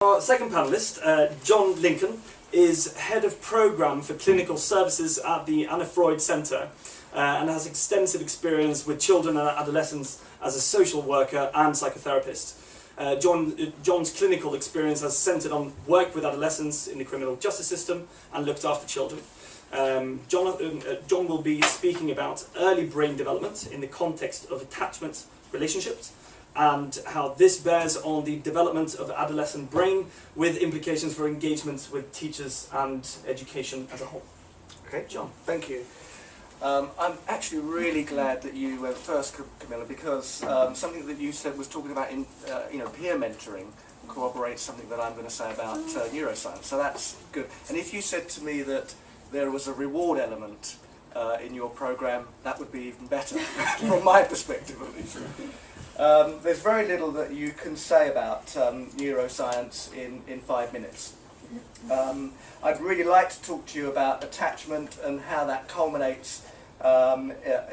Our second panellist, John Lincoln, is Head of Programme for Clinical Services at the Anna Freud Centre and has extensive experience with children and adolescents as a social worker and psychotherapist. John's clinical experience has centred on work with adolescents in the criminal justice system and looked after children. John will be speaking about early brain development in the context of attachment relationships, and how this bears on the development of adolescent brain with implications for engagement with teachers and education as a whole. Okay, John. Thank you. I'm actually really glad that you went first, Camilla, because something that you said was talking about in peer mentoring corroborates something that I'm going to say about neuroscience. So that's good. And if you said to me that there was a reward element in your program, that would be even better from my perspective at least. There's very little that you can say about neuroscience in 5 minutes. I'd really like to talk to you about attachment and how that culminates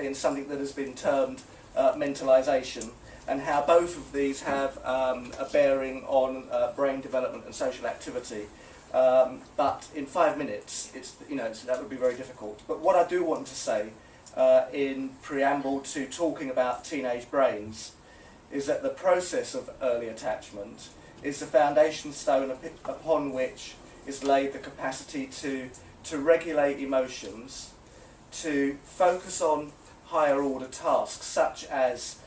in something that has been termed mentalization, and how both of these have a bearing on brain development and social activity. But in 5 minutes, that would be very difficult. But what I do want to say in preamble to talking about teenage brains is that the process of early attachment is the foundation stone upon which is laid the capacity to regulate emotions, to focus on higher order tasks such as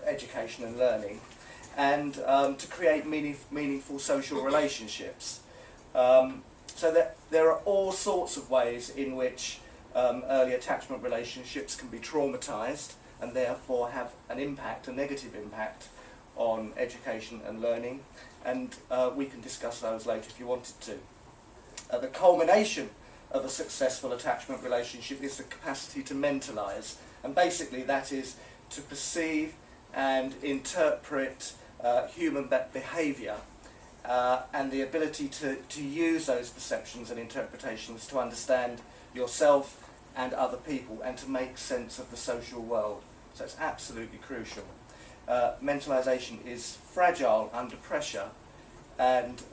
education and learning, and to create meaningful social relationships. So that there are all sorts of ways in which early attachment relationships can be traumatized and therefore have an impact, a negative impact, on education and learning, and we can discuss those later if you wanted to. The culmination of a successful attachment relationship is the capacity to mentalize, and basically that is to perceive and interpret human behaviour and the ability to use those perceptions and interpretations to understand yourself and other people and to make sense of the social world. So it's absolutely crucial. Mentalization is fragile under pressure, and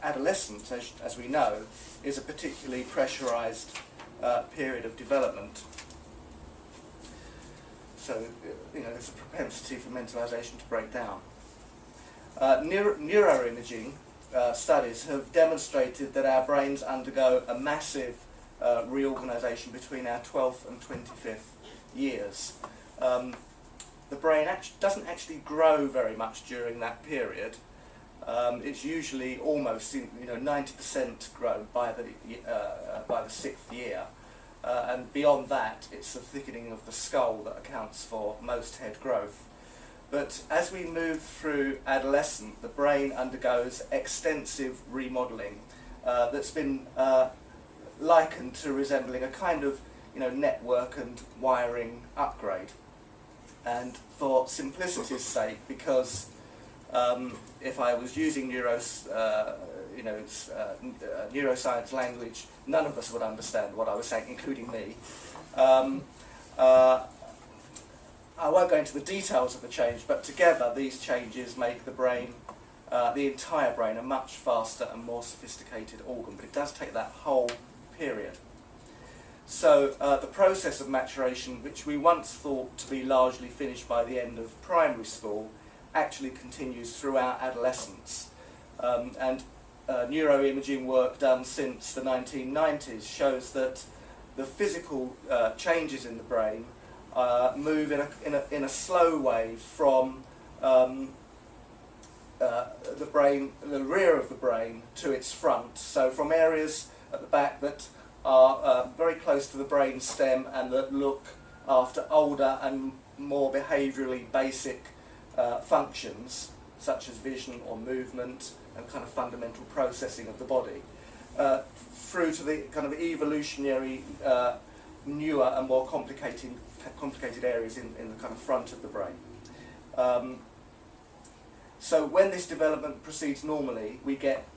adolescence, as we know, is a particularly pressurized period of development. So, there's a propensity for mentalization to break down. Neuroimaging studies have demonstrated that our brains undergo a massive reorganization between our 12th and 25th years. The brain doesn't actually grow very much during that period. It's usually almost 90% grown by the 6th year, and beyond that it's the thickening of the skull that accounts for most head growth. But as we move through adolescence, the brain undergoes extensive remodelling that's been likened to resembling a kind of network and wiring upgrade. And for simplicity's sake, because if I was using neuroscience language, none of us would understand what I was saying, including me. I won't go into the details of the change, but together these changes make the brain, the entire brain, a much faster and more sophisticated organ, but it does take that whole period. So the process of maturation, which we once thought to be largely finished by the end of primary school, actually continues throughout adolescence. And neuroimaging work done since the 1990s shows that the physical changes in the brain move in a slow way from the rear of the brain to its front. So from areas at the back that are very close to the brain stem and that look after older and more behaviourally basic functions, such as vision or movement and kind of fundamental processing of the body, through to the kind of evolutionary newer and more complicated areas in the kind of front of the brain. So when this development proceeds normally, we get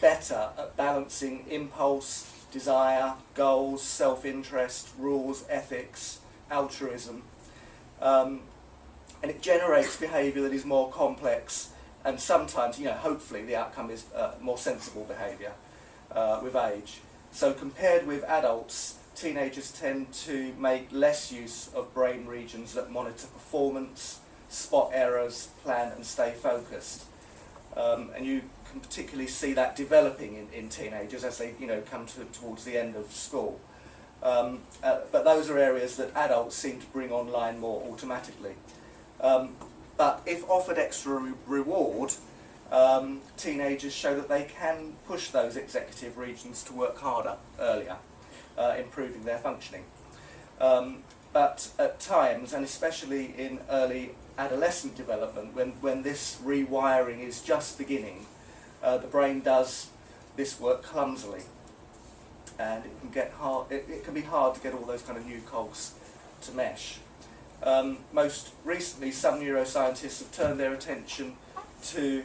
better at balancing impulse, desire, goals, self-interest, rules, ethics, altruism, and it generates behaviour that is more complex and sometimes, hopefully the outcome is more sensible behaviour with age. So compared with adults, teenagers tend to make less use of brain regions that monitor performance, spot errors, plan and stay focused. And you can particularly see that developing in teenagers as they come towards the end of school. But those are areas that adults seem to bring online more automatically. But if offered extra reward, teenagers show that they can push those executive regions to work harder earlier, improving their functioning. But at times, and especially in early adolescent development, when this rewiring is just beginning, the brain does this work clumsily, and it can get hard. It can be hard to get all those kind of new cogs to mesh. Most recently, some neuroscientists have turned their attention to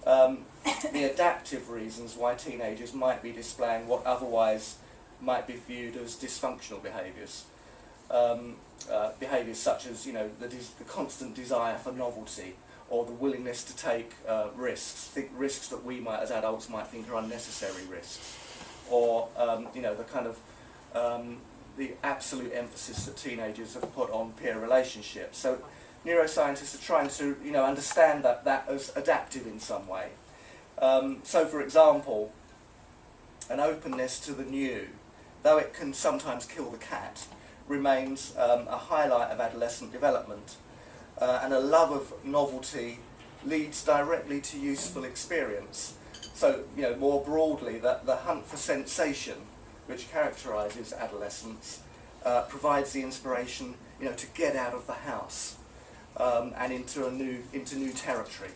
the adaptive reasons why teenagers might be displaying what otherwise might be viewed as dysfunctional behaviours. Behaviours such as the constant desire for novelty, or the willingness to take risks that we might, as adults, might think are unnecessary risks, or the kind of the absolute emphasis that teenagers have put on peer relationships. So neuroscientists are trying to understand that as adaptive in some way. So for example, an openness to the new, though it can sometimes kill the cat, remains a highlight of adolescent development, and a love of novelty leads directly to useful experience. So, more broadly, the hunt for sensation, which characterises adolescence, provides the inspiration, to get out of the house and into new territory.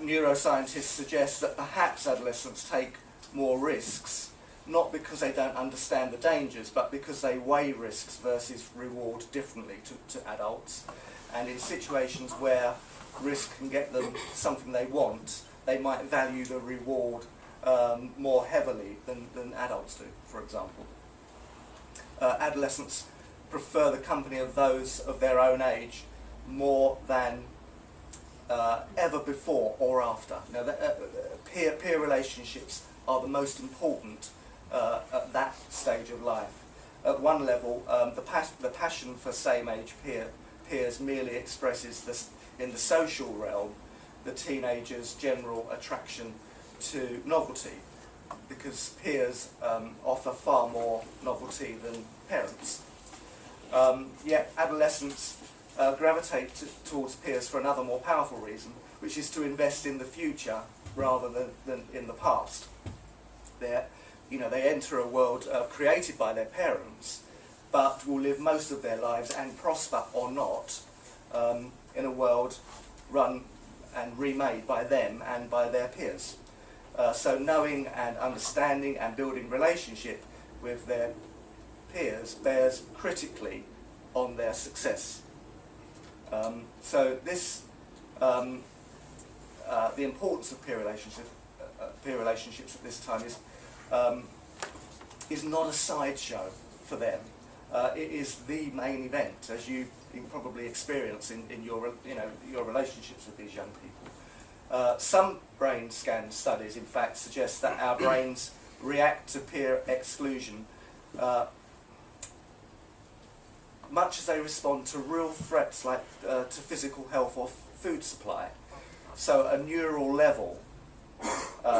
Neuroscientists suggest that perhaps adolescents take more risks, not because they don't understand the dangers, but because they weigh risks versus reward differently to adults. And in situations where risk can get them something they want, they might value the reward more heavily than adults do, for example. Adolescents prefer the company of those of their own age more than ever before or after. Peer relationships are the most important at that stage of life. At one level, the passion for same-age peers merely expresses in the social realm the teenager's general attraction to novelty, because peers offer far more novelty than parents. Yet adolescents gravitate towards peers for another more powerful reason, which is to invest in the future rather than in the past. They enter a world created by their parents, but will live most of their lives, and prosper or not, in a world run and remade by them and by their peers. So knowing and understanding and building relationship with their peers bears critically on their success. So this, the importance of peer relationships at this time is not a sideshow for them. It is the main event, as you probably experience in your relationships with these young people. Some brain scan studies, in fact, suggest that our brains react to peer exclusion much as they respond to real threats like to physical health or food supply. So a neural level,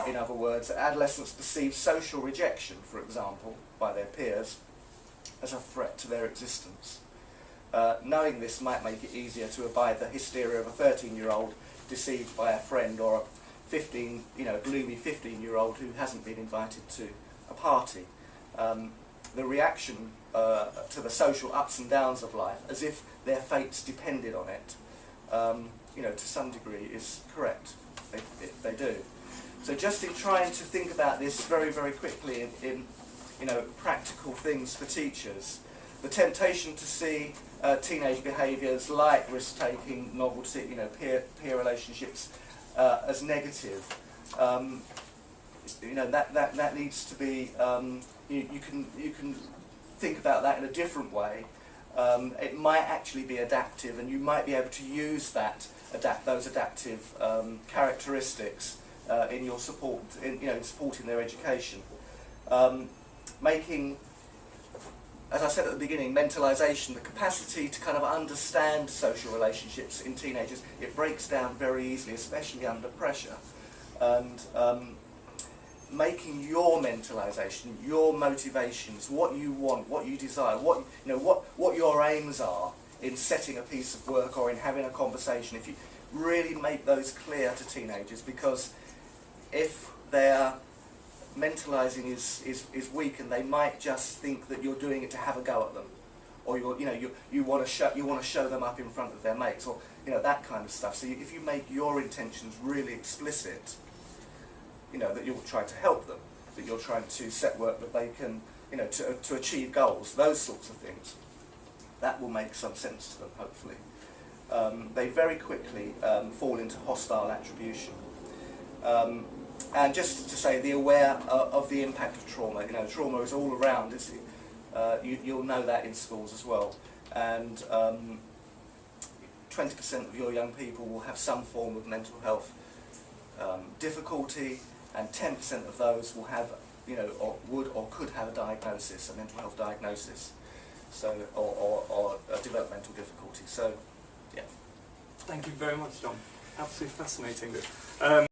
in other words, adolescents perceive social rejection, for example, by their peers as a threat to their existence. Knowing this might make it easier to abide the hysteria of a 13-year-old deceived by a friend, or a gloomy 15-year-old who hasn't been invited to a party. The reaction to the social ups and downs of life, as if their fates depended on it, to some degree is correct. They do. So just in trying to think about this very, very quickly in practical things for teachers, the temptation to see teenage behaviours like risk-taking, novelty, peer relationships as negative, that needs to be. You can think about that in a different way, it might actually be adaptive, and you might be able to use those adaptive characteristics in your support, in supporting their education. Making, as I said at the beginning, mentalisation, the capacity to kind of understand social relationships in teenagers, it breaks down very easily, especially under pressure. And making your mentalisation, your motivations, what you want, what you desire, what your aims are in setting a piece of work or in having a conversation, if you really make those clear to teenagers, because if their mentalising is weak, and they might just think that you're doing it to have a go at them, or you want to show them up in front of their mates, or that kind of stuff. So if you make your intentions really explicit, that you're trying to help them, that you're trying to set work that they can, to achieve goals, those sorts of things, that will make some sense to them, hopefully. They very quickly fall into hostile attribution. And just to say, the aware of the impact of trauma. Trauma is all around. You'll know that in schools as well. And 20% of your young people will have some form of mental health difficulty, and 10% of those will have, or would or could have a diagnosis, a mental health diagnosis, so or a developmental difficulty. So, yeah. Thank you very much, John. Absolutely fascinating.